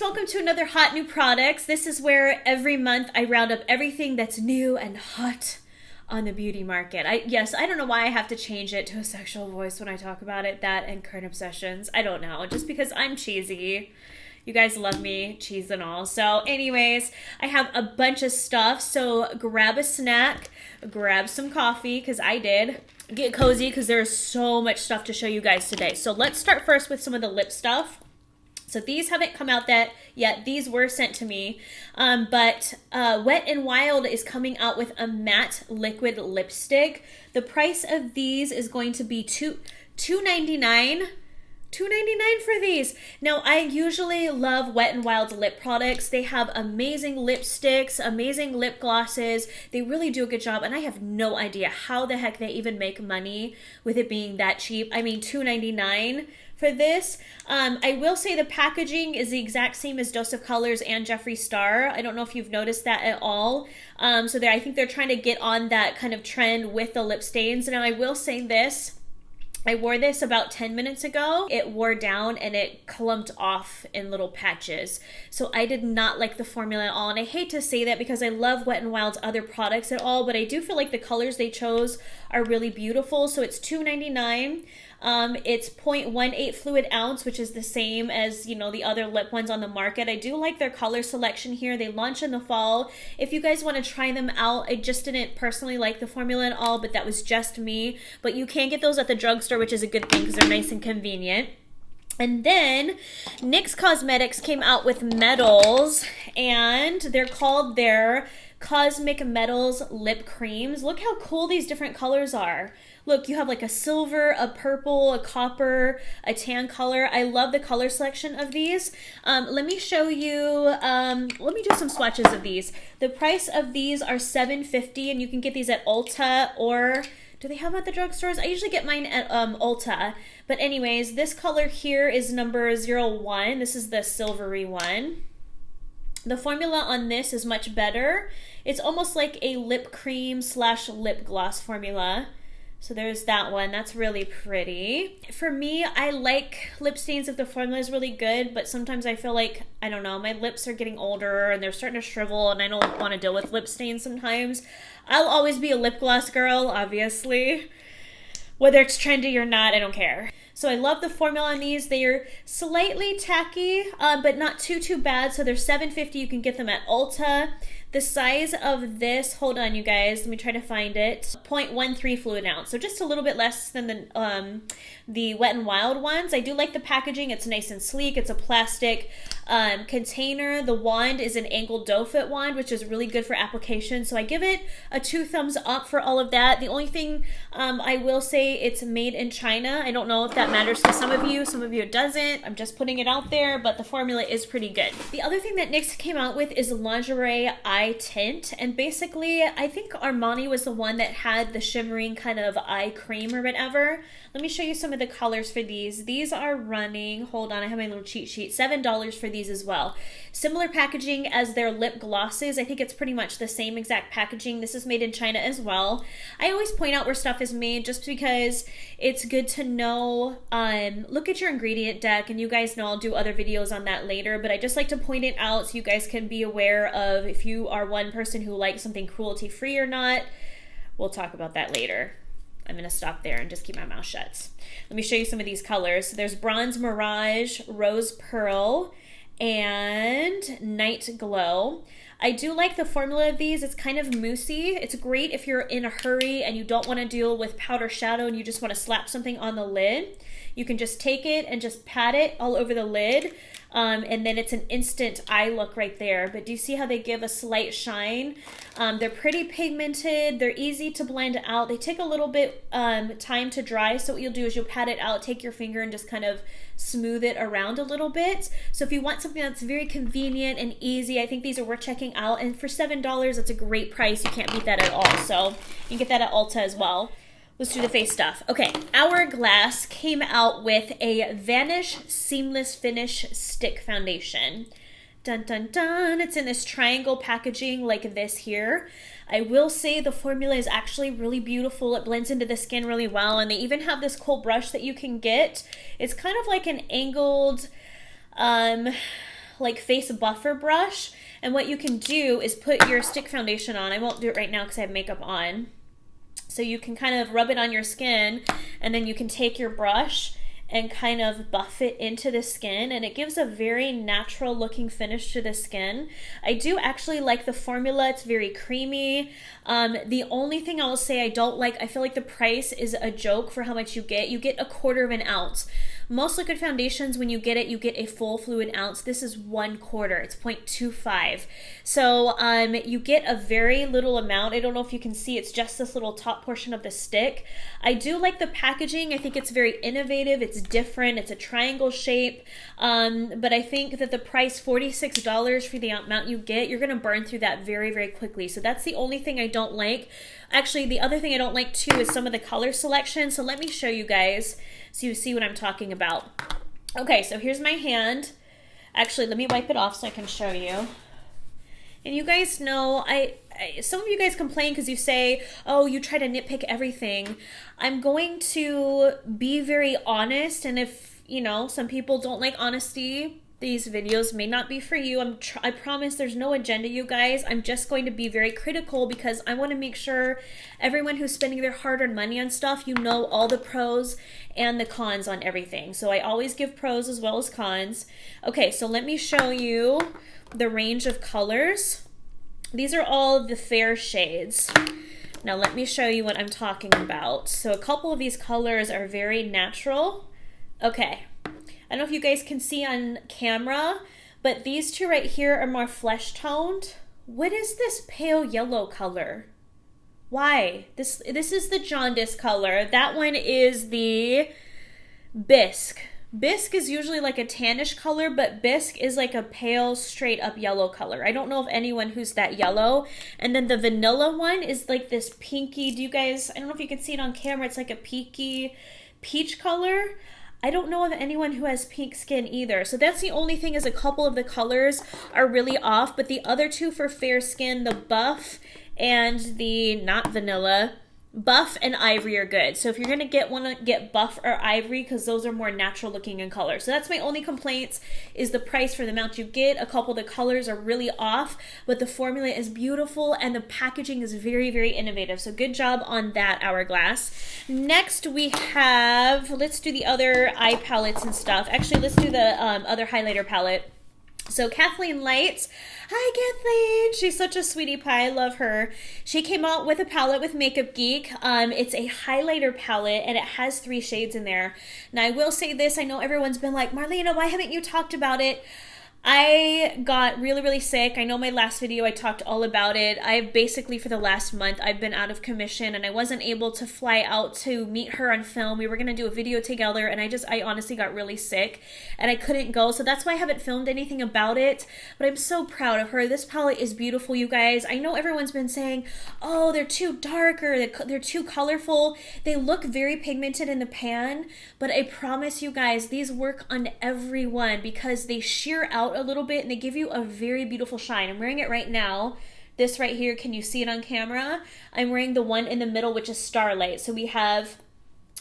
welcome to another Hot New Products. This is where every month I round up everything that's new and hot on the beauty market. I don't know why I have to change it to a sexual voice when I talk about it, that and current obsessions. I don't know, just because I'm cheesy. You guys love me, cheese and all. So anyways, I have a bunch of stuff, so grab a snack, grab some coffee, because I did. Get cozy, because there's so much stuff to show you guys today. So let's start first with some of the lip stuff. So these haven't come out yet. These were sent to me. But Wet n Wild is coming out with a matte liquid lipstick. The price of these is going to be $2.99. $2.99 for these. Now, I usually love Wet n Wild's lip products. They have amazing lipsticks, amazing lip glosses. They really do a good job, and I have no idea how the heck they even make money with it being that cheap. I mean, $2.99 for this. I will say the packaging is the exact same as Dose of Colors and Jeffree Star. I don't know if you've noticed that at all. I think they're trying to get on that kind of trend with the lip stains. Now, I will say this. I wore this about 10 minutes ago. It wore down and it clumped off in little patches. So I did not like the formula at all. And I hate to say that because I love Wet n Wild's other products at all, but I do feel like the colors they chose are really beautiful. So it's $2.99. It's 0.18 fluid ounce, which is the same as, the other lip ones on the market. I do like their color selection here. They launch in the fall. If you guys want to try them out, I just didn't personally like the formula at all, but that was just me. But you can get those at the drugstore, which is a good thing because they're nice and convenient. And then NYX Cosmetics came out with metals, and they're called their Cosmic Metals Lip Creams. Look how cool these different colors are. Look, you have like a silver, a purple, a copper, a tan color. I love the color selection of these. Let me show you, let me do some swatches of these. The price of these are $7.50, and you can get these at Ulta, or do they have them at the drugstores? I usually get mine at Ulta. But anyways, this color here is number 01. This is the silvery one. The formula on this is much better. It's almost like a lip cream / lip gloss formula. So there's that one. That's really pretty. For me, I like lip stains if the formula is really good, but sometimes I feel like, I don't know, my lips are getting older and they're starting to shrivel and I don't want to deal with lip stains sometimes. I'll always be a lip gloss girl, obviously. Whether it's trendy or not, I don't care. So I love the formula on these. They are slightly tacky, but not too bad. So they're $7.50. You can get them at Ulta. The size of this, hold on you guys, let me try to find it, 0.13 fluid ounce. So just a little bit less than the Wet n Wild ones. I do like the packaging. It's nice and sleek. It's a plastic container. The wand is an angled doe foot wand, which is really good for application. So I give it a 2 thumbs up for all of that. The only thing I will say, it's made in China. I don't know if that matters to some of you it doesn't. I'm just putting it out there, but the formula is pretty good. The other thing that NYX came out with is lingerie eye tint, and basically I think Armani was the one that had the shimmering kind of eye cream or whatever. Let me show you some of the colors for these. These are running, hold on, I have my little cheat sheet, $7 for these as well. Similar packaging as their lip glosses. I think it's pretty much the same exact packaging. This is made in China as well. I always point out where stuff is made just because it's good to know. Look at your ingredient deck, and you guys know I'll do other videos on that later, but I just like to point it out so you guys can be aware of if you are one person who likes something cruelty-free or not. We'll talk about that later. I'm going to stop there and just keep my mouth shut. Let me show you some of these colors. There's Bronze Mirage, Rose Pearl, and Night Glow. I do like the formula of these. It's kind of moussey. It's great if you're in a hurry and you don't want to deal with powder shadow and you just want to slap something on the lid. You can just take it and just pat it all over the lid. And then it's an instant eye look right there. But do you see how they give a slight shine? They're pretty pigmented. They're easy to blend out. They take a little bit time to dry. So what you'll do is you'll pat it out, take your finger and just kind of smooth it around a little bit. So if you want something that's very convenient and easy, I think these are worth checking out. And for $7, that's a great price. You can't beat that at all. So you can get that at Ulta as well. Let's do the face stuff. Okay, Hourglass came out with a Vanish Seamless Finish Stick Foundation. Dun dun dun, it's in this triangle packaging like this here. I will say the formula is actually really beautiful. It blends into the skin really well, and they even have this cool brush that you can get. It's kind of like an angled, like face buffer brush, and what you can do is put your stick foundation on. I won't do it right now because I have makeup on. So you can kind of rub it on your skin, and then you can take your brush and kind of buff it into the skin, and it gives a very natural looking finish to the skin. I do actually like the formula. It's very creamy. The only thing I will say I don't like, I feel like the price is a joke for how much you get. You get 1/4 of an ounce. Most liquid foundations, when you get it, you get a full fluid ounce. This is 1/4. It's 0.25. So you get a very little amount. I don't know if you can see, it's just this little top portion of the stick. I do like the packaging. I think it's very innovative. It's different. It's a triangle shape. But I think that the price, $46 for the amount you get, you're going to burn through that very, very quickly. So that's the only thing I don't like. Actually, the other thing I don't like too is some of the color selection. So let me show you guys so you see what I'm talking about. Okay, so here's my hand. Actually, let me wipe it off so I can show you. And you guys know, some of you guys complain because you say, oh, you try to nitpick everything. I'm going to be very honest, and if, you know, some people don't like honesty, these videos may not be for you. I promise there's no agenda, you guys. I'm just going to be very critical because I want to make sure everyone who's spending their hard-earned money on stuff, you know all the pros and the cons on everything. So I always give pros as well as cons. Okay, so let me show you the range of colors. These are all the fair shades. Now let me show you what I'm talking about. So a couple of these colors are very natural. Okay. I don't know if you guys can see on camera, but these two right here are more flesh toned. What is this pale yellow color? Why? This is the jaundice color. That one is the bisque. Bisque is usually like a tannish color, but bisque is like a pale, straight up yellow color. I don't know of anyone who's that yellow. And then the vanilla one is like this pinky, I don't know if you can see it on camera, it's like a pinky peach color. I don't know of anyone who has pink skin either. So that's the only thing, is a couple of the colors are really off, but the other two for fair skin, the buff and the not vanilla, buff and ivory are good. So if you're gonna get buff or ivory, because those are more natural looking in color. So that's my only complaints, is the price for the amount you get. A couple of the colors are really off, but the formula is beautiful and the packaging is very, very innovative. So good job on that, Hourglass. Next we have, let's do the other eye palettes and stuff. Actually, let's do the other highlighter palette. So Kathleen Lights, hi Kathleen, she's such a sweetie pie, I love her. She came out with a palette with Makeup Geek. It's a highlighter palette and it has 3 shades in there. Now I will say this, I know everyone's been like, Marlena, why haven't you talked about it? I got really, really sick. I know my last video I talked all about it. I've basically, for the last month, I've been out of commission and I wasn't able to fly out to meet her on film. We were going to do a video together and I honestly got really sick and I couldn't go. So that's why I haven't filmed anything about it, but I'm so proud of her. This palette is beautiful, you guys. I know everyone's been saying, oh, they're too dark or they're too colorful. They look very pigmented in the pan, but I promise you guys, these work on everyone because they sheer out a little bit and they give you a very beautiful shine. I'm wearing it right now. This right here, can you see it on camera? I'm wearing the one in the middle, which is Starlight. So we have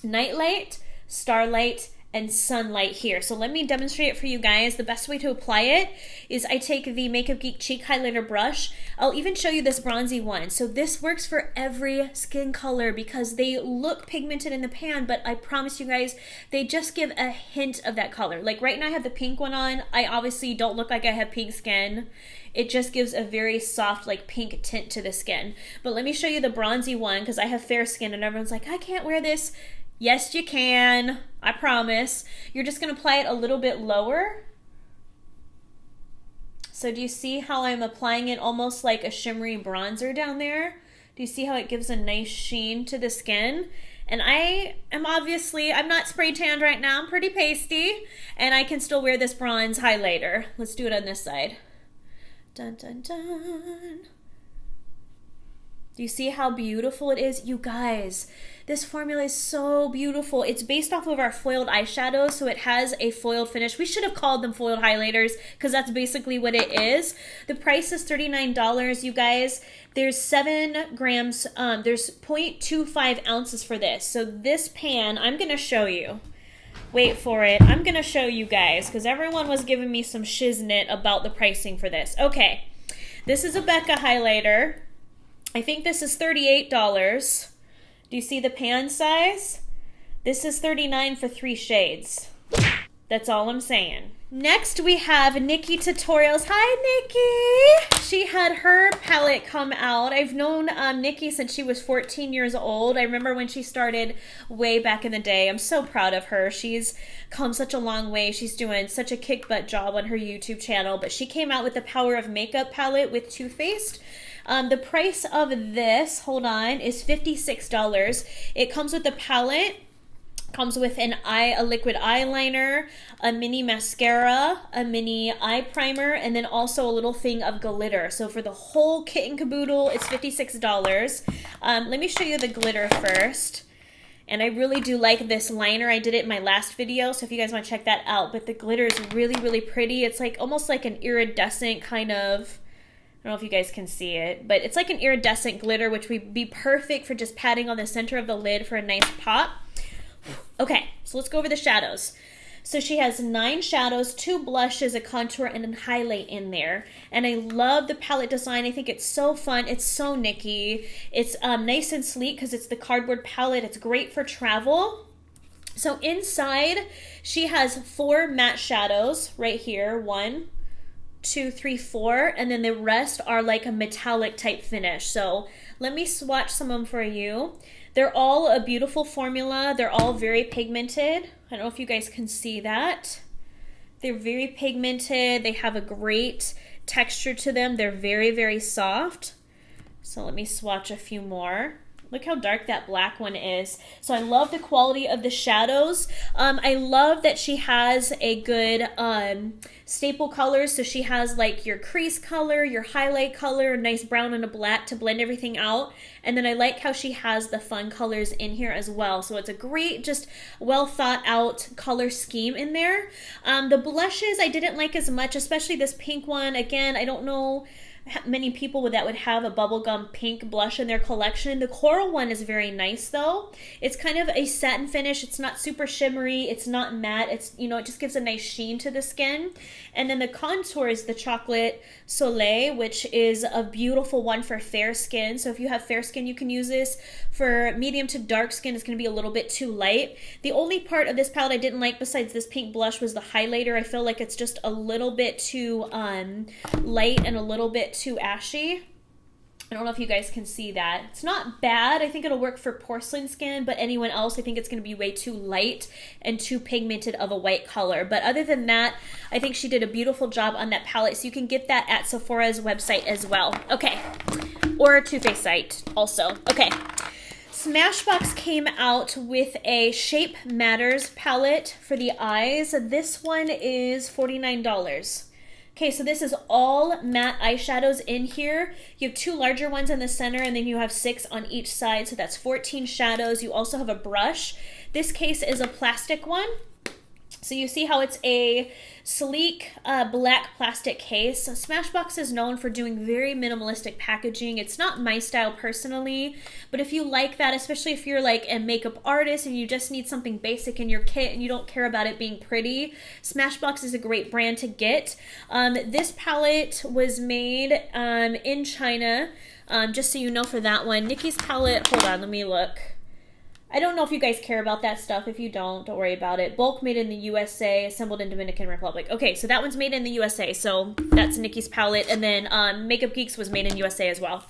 Nightlight, Starlight, and Sunlight here. So let me demonstrate it for you guys. The best way to apply it is I take the Makeup Geek cheek highlighter brush. I'll even show you this bronzy one. So this works for every skin color because they look pigmented in the pan, but I promise you guys, they just give a hint of that color. Like right now I have the pink one on. I obviously don't look like I have pink skin. It just gives a very soft, like pink tint to the skin. But let me show you the bronzy one because I have fair skin and everyone's like, I can't wear this. Yes, you can. I promise. You're just going to apply it a little bit lower. So do you see how I'm applying it almost like a shimmery bronzer down there? Do you see how it gives a nice sheen to the skin? And I am obviously, I'm not spray tanned right now. I'm pretty pasty. And I can still wear this bronze highlighter. Let's do it on this side. Dun, dun, dun. Do you see how beautiful it is? You guys, this formula is so beautiful. It's based off of our foiled eyeshadows, so it has a foiled finish. We should have called them foiled highlighters because that's basically what it is. The price is $39, you guys. There's 7 grams, there's 0.25 ounces for this. So this pan, I'm gonna show you. Wait for it. I'm going to show you guys because everyone was giving me some shiznit about the pricing for this. Okay, this is a Becca highlighter. I think this is $38. Do you see the pan size? This is $39 for 3 shades. That's all I'm saying. Next, we have Nikki Tutorials. Hi, Nikki! She had her palette come out. I've known Nikki since she was 14 years old. I remember when she started way back in the day. I'm so proud of her. She's come such a long way. She's doing such a kick-butt job on her YouTube channel. But she came out with the Power of Makeup palette with Too Faced. The price of this, hold on, is $56. It comes with the palette. Comes with a liquid eyeliner, a mini mascara, a mini eye primer, and then also a little thing of glitter. So for the whole kit and caboodle, it's $56. Let me show you the glitter first. And I really do like this liner. I did it in my last video, so if you guys want to check that out. But the glitter is really, really pretty. It's like almost like an iridescent kind of, I don't know if you guys can see it, but it's like an iridescent glitter, which would be perfect for just patting on the center of the lid for a nice pop. Okay, so let's go over the shadows. So she has 9 shadows, 2 blushes, a contour, and a highlight in there. And I love the palette design. I think it's so fun. It's so Nikki. It's nice and sleek because it's the cardboard palette. It's great for travel. So inside, she has 4 matte shadows right here. 1, 2, 3, 4. And then the rest are like a metallic type finish. So let me swatch some of them for you. They're all a beautiful formula. They're all very pigmented. I don't know if you guys can see that. They're very pigmented. They have a great texture to them. They're very, very soft. So let me swatch a few more. Look how dark that black one is. So I love the quality of the shadows. I love that she has a good staple colors. So she has like your crease color, your highlight color, a nice brown and a black to blend everything out. And then I like how she has the fun colors in here as well. So it's a great, just well thought out color scheme in there. The blushes I didn't like as much, especially this pink one. Again, I don't know many people that would have a bubblegum pink blush in their collection. The coral one is very nice though. It's kind of a satin finish. It's not super shimmery. It's not matte. It's, you know, it just gives a nice sheen to the skin. And then the contour is the Chocolate Soleil, which is a beautiful one for fair skin. So if you have fair skin, you can use this. For medium to dark skin, it's going to be a little bit too light. The only part of this palette I didn't like besides this pink blush was the highlighter. I feel like it's just a little bit too light and a little bit too ashy. I don't know if you guys can see that. It's not bad. I think it'll work for porcelain skin, but anyone else, I think it's going to be way too light and too pigmented of a white color. But other than that, I think she did a beautiful job on that palette. So you can get that at Sephora's website as well. Okay. Or Too Faced site also. Okay. Smashbox came out with a Shape Matters palette for the eyes. This one is $49. Okay, so this is all matte eyeshadows in here. You have 2 larger ones in the center, and then you have 6 on each side, so that's 14 shadows. You also have a brush. This case is a plastic one. So you see how it's a sleek black plastic case. Smashbox is known for doing very minimalistic packaging. It's not my style personally, but if you like that, especially if you're like a makeup artist and you just need something basic in your kit and you don't care about it being pretty, Smashbox is a great brand to get. This palette was made in China, just so you know for that one. Nikki's palette, hold on, let me look. I don't know if you guys care about that stuff. If you don't worry about it. Bulk made in the USA, assembled in Dominican Republic. Okay, so that one's made in the USA. So that's Nikki's palette. And then Makeup Geeks was made in USA as well.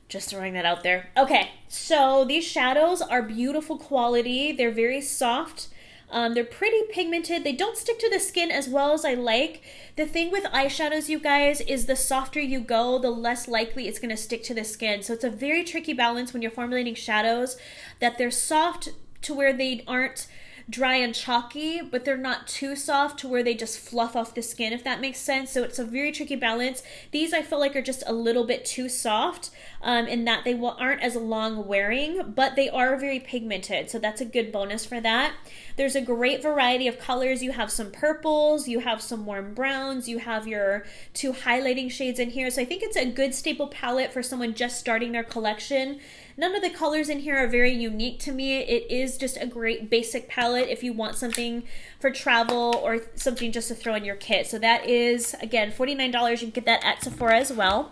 Just throwing that out there. Okay, so these shadows are beautiful quality. They're very soft. They're pretty pigmented. They don't stick to the skin as well as I like. The thing with eyeshadows, you guys, is the softer you go, the less likely it's going to stick to the skin. So it's a very tricky balance when you're formulating shadows, that they're soft to where they aren't dry and chalky, but they're not too soft to where they just fluff off the skin, if that makes sense. So it's a very tricky balance. These I feel like are just a little bit too soft in that they aren't as long wearing, but they are very pigmented. So that's a good bonus for that. There's a great variety of colors. You have some purples, you have some warm browns, you have your 2 highlighting shades in here. So I think it's a good staple palette for someone just starting their collection. None of the colors in here are very unique to me. It is just a great basic palette if you want something for travel or something just to throw in your kit. So that is, again, $49. You can get that at Sephora as well.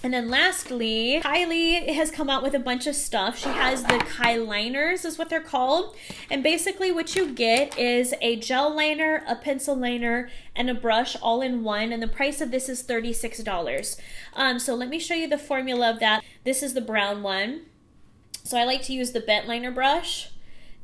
And then lastly, Kylie has come out with a bunch of stuff. She has the Kyliners is what they're called. And basically what you get is a gel liner, a pencil liner, and a brush all in one. And the price of this is $36. So let me show you the formula of that. This is the brown one. So I like to use the bent liner brush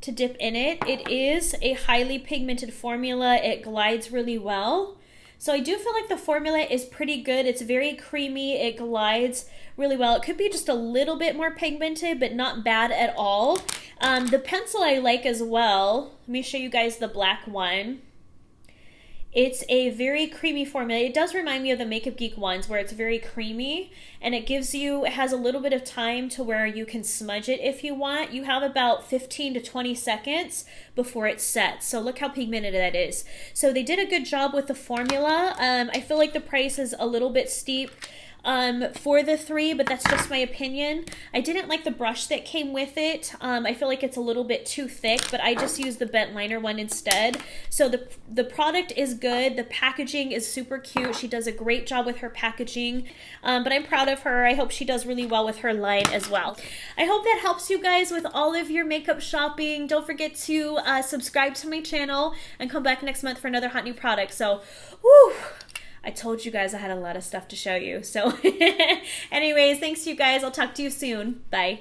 to dip in it. It is a highly pigmented formula. It glides really well. So I do feel like the formula is pretty good. It's very creamy. It glides really well. It could be just a little bit more pigmented, but not bad at all. The pencil I like as well. Let me show you guys the black one. It's a very creamy formula. It does remind me of the Makeup Geek ones where it's very creamy, and it has a little bit of time to where you can smudge it if you want. You have about 15 to 20 seconds before it sets. So look how pigmented that is. So they did a good job with the formula. I feel like the price is a little bit steep for the three, but that's just my opinion. I didn't like the brush that came with it. I feel like it's a little bit too thick, but I just used the bent liner one instead. So the product is good. The packaging is super cute. She does a great job with her packaging, but I'm proud of her. I hope she does really well with her line as well. I hope that helps you guys with all of your makeup shopping. Don't forget to subscribe to my channel and come back next month for another hot new product. So, whew, I told you guys I had a lot of stuff to show you. So anyways, thanks you guys. I'll talk to you soon. Bye.